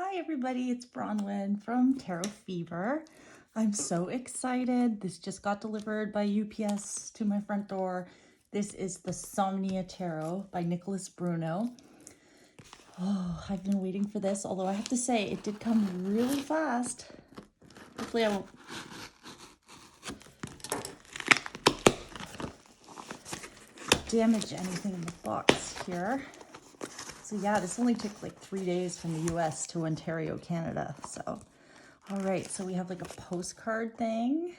Hi everybody, it's Bronwyn from Tarot Fever. I'm so excited. This just got delivered by UPS to my front door. This is the Somnia Tarot by Nicolas Bruno. Oh, I've been waiting for this, although I have to say it did come really fast. Hopefully I won't damage anything in the box here. So yeah, this only took like 3 days from the US to Ontario, Canada. So, all right, so we have like a postcard thing.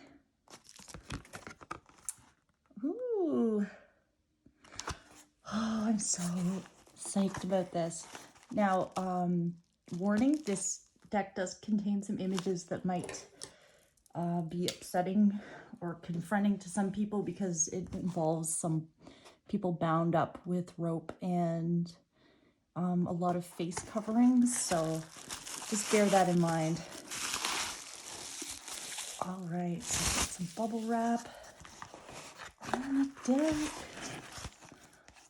Ooh. Oh, I'm so psyched about this. Now, warning, this deck does contain some images that might be upsetting or confronting to some people because it involves some people bound up with rope and a lot of face coverings, so just bear that in mind. All right, so got some bubble wrap on the deck.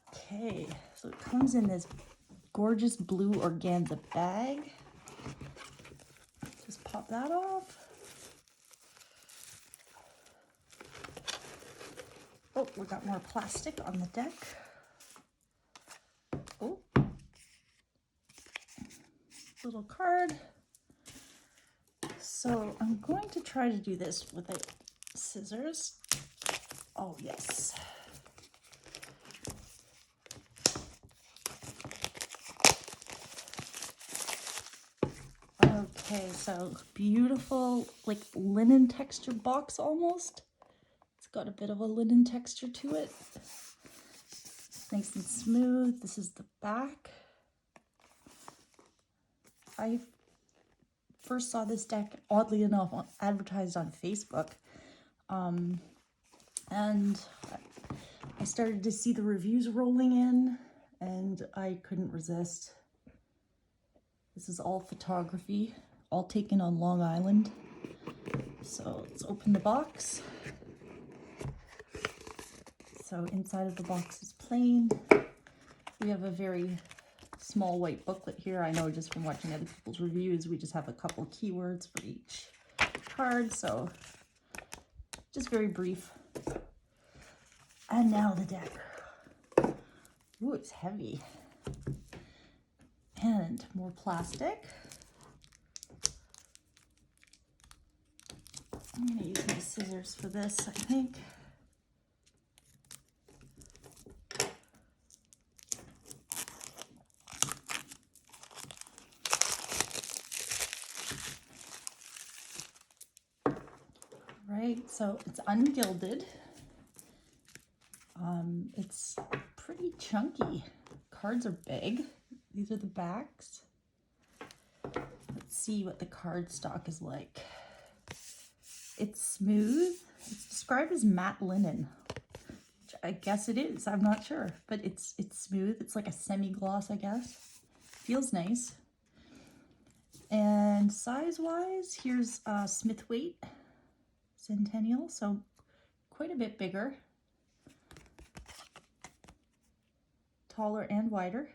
Okay, so it comes in this gorgeous blue organza bag. Just pop that off. Oh, we got more plastic on the deck. Oh, little card. So I'm going to try to do this with a scissors. Oh, yes. Okay, so beautiful, like linen texture box almost. It's got a bit of a linen texture to it. Nice and smooth. This is the back. I first saw this deck, oddly enough, advertised on Facebook. And I started to see the reviews rolling in, and I couldn't resist. This is all photography, all taken on Long Island. So let's open the box. So inside of the box is plain. We have a very small white booklet here. I know just from watching other people's reviews, we just have a couple keywords for each card, so just very brief. And now the deck. Ooh, it's heavy. And more plastic. I'm gonna use my scissors for this, I think. Right, so it's ungilded. It's pretty chunky. Cards are big. These are the backs. Let's see what the card stock is like. It's smooth. It's described as matte linen, which I guess it is. I'm not sure, but it's smooth. It's like a semi-gloss, I guess. Feels nice. And size-wise, here's Smithwaite Centennial, so quite a bit bigger. Taller and wider.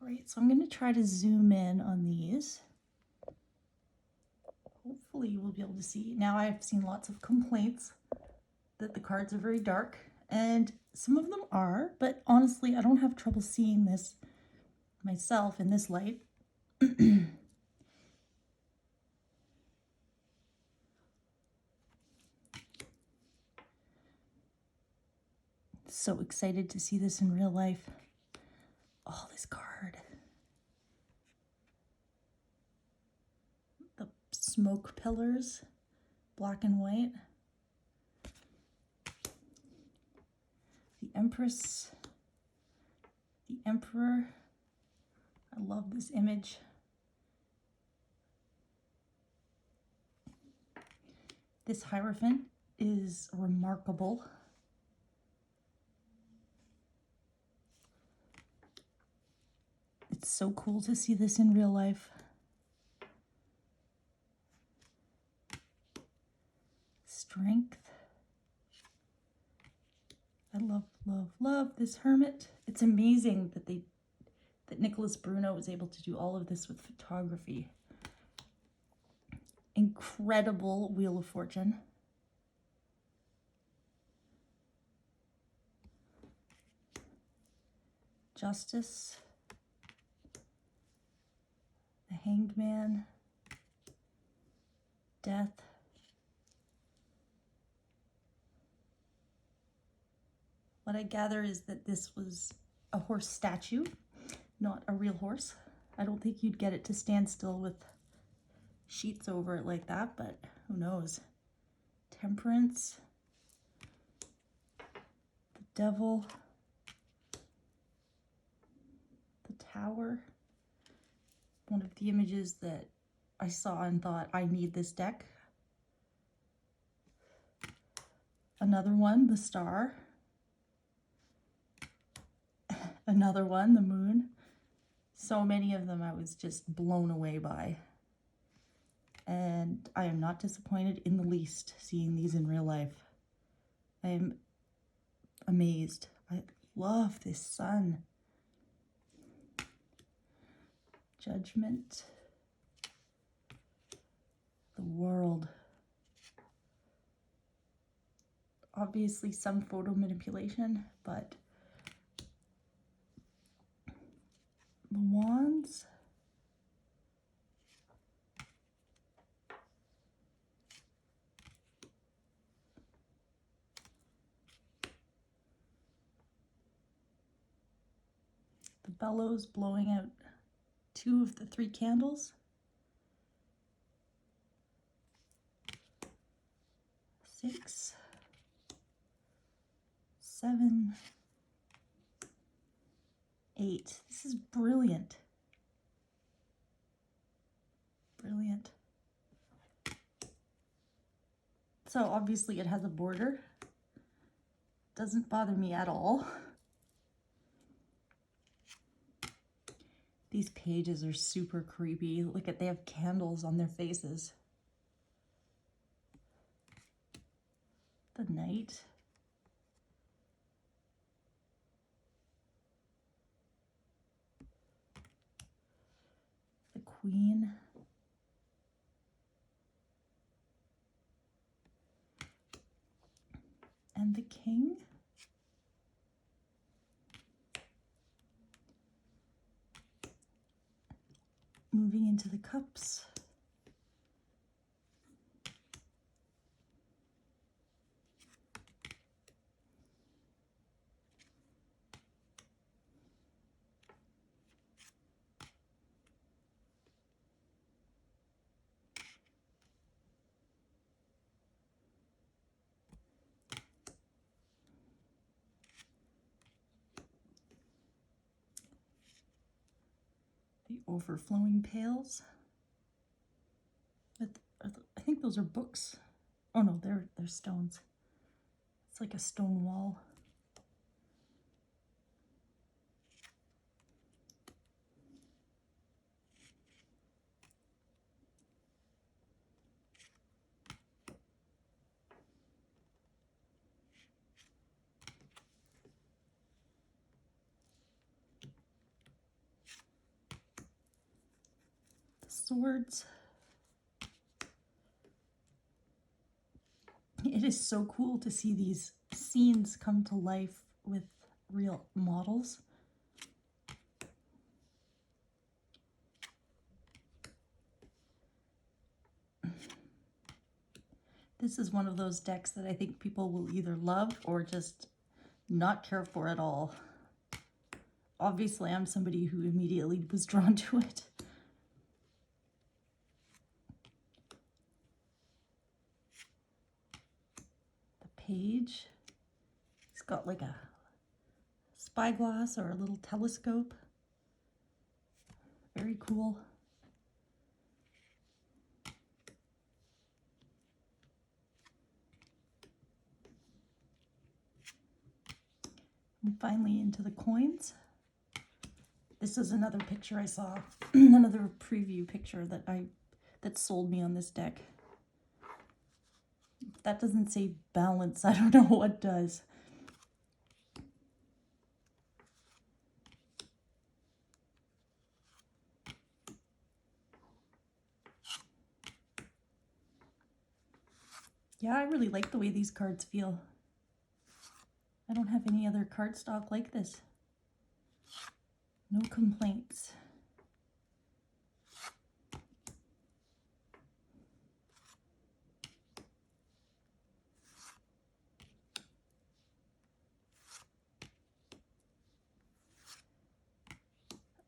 All right, so I'm going to try to zoom in on these. Hopefully you will be able to see. Now I've seen lots of complaints that the cards are very dark, and some of them are, but honestly, I don't have trouble seeing this myself in this light. So excited to see this in real life. Oh, this card. The smoke pillars, black and white. The Empress, the Emperor. I love this image. This Hierophant is remarkable. It's so cool to see this in real life. Strength. I love, love, love this Hermit. It's amazing that they that Nicolas Bruno was able to do all of this with photography. Incredible Wheel of Fortune. Justice. The Hanged Man. Death. What I gather is that this was a horse statue, not a real horse. I don't think you'd get it to stand still with sheets over it like that, but who knows. Temperance. The Devil. The Tower. One of the images that I saw and thought, I need this deck. Another one, the Star. Another one, the Moon. So many of them I was just blown away by. And I am not disappointed in the least seeing these in real life. I am amazed. I love this sun. Judgment. The World. Obviously some photo manipulation, but the Wands. The bellows blowing out 2 of the 3 candles. 6, 7, 8. This is brilliant. Brilliant. So obviously it has a border. Doesn't bother me at all. These pages are super creepy. Look at, they have candles on their faces. The Knight. The Queen. And the King. Moving into the Cups. The Overflowing Pails. I think those are books. Oh no, they're stones. It's like a stone wall. The Swords. It is so cool to see these scenes come to life with real models. This is one of those decks that I think people will either love or just not care for at all. Obviously, I'm somebody who immediately was drawn to it. The Page. He's got like a spyglass or a little telescope. Very cool. And finally into the coins. This is another picture I saw, another preview picture that sold me on this deck. If that doesn't say balance, I don't know what does. Yeah, I really like the way these cards feel. I don't have any other cardstock like this. No complaints.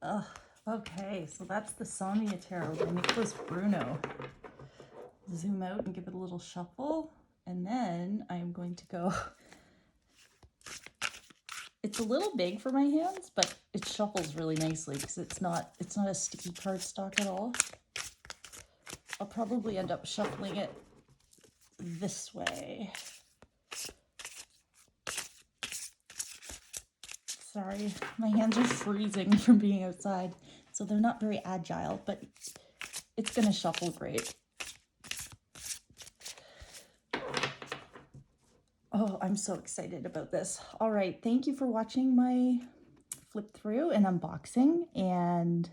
Ugh, okay, so that's the Somnia Tarot by Nicolas Bruno. Zoom out and give it a little shuffle, and then I'm going to go. It's a little big for my hands, but it shuffles really nicely because it's not a sticky cardstock at all. I'll probably end up shuffling it this way. Sorry, my hands are freezing from being outside, so they're not very agile, but it's gonna shuffle great. Oh, I'm so excited about this. All right, thank you for watching my flip through and unboxing. And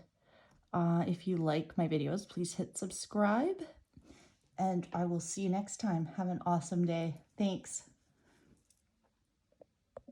if you like my videos, please hit subscribe. And I will see you next time. Have an awesome day. Thanks.